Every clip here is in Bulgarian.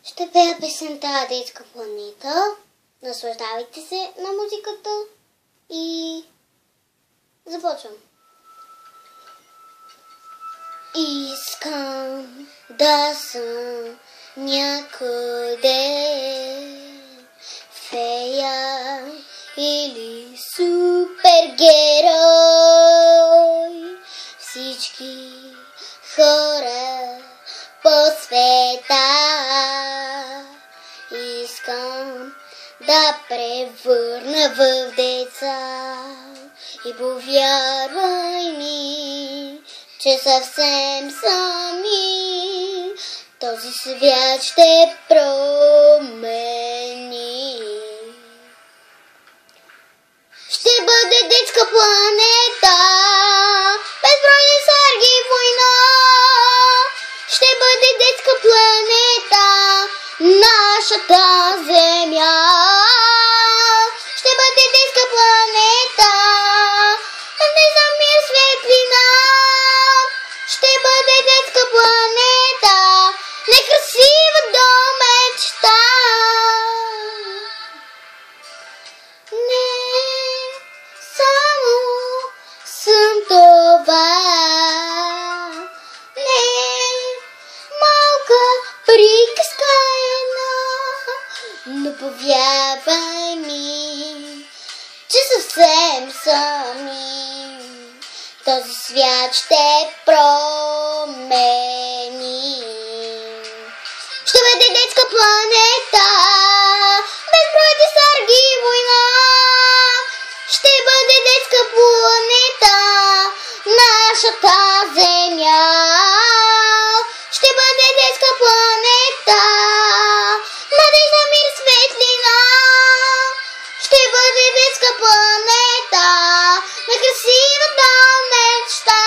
Ще пея песента Детска планета. Наслаждавайте се на музиката и започвам. Искам да съм някъде фея или супергерой. Всички хора по света искам да превърна в деца. И повярвай ми, че съвсем сами този свят ще промени. Ще бъде детска планета, безбройни сарги и война. Ще бъде детска планета, нашата земя. Ще бъде детска планета, не за мир светлина. Ще бъде детска планета, некрасива до мечта. Не само съм това, не малка приказка една, но повярвай ми, че съвсем сами този свят ще промени. Ще бъде детска планета, безбройни сарги и война. Ще бъде детска планета, нашата земя. Ще бъде детска планета, надежда, мир, светлина. Ще бъде детска планета, некрасивата мечта.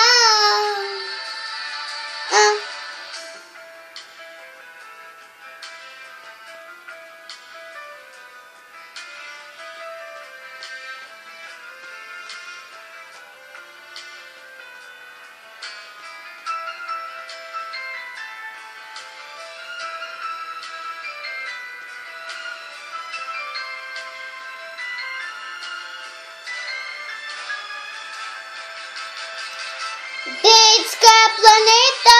Детска планета,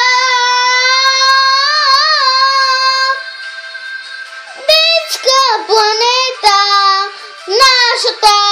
детска планета, нашата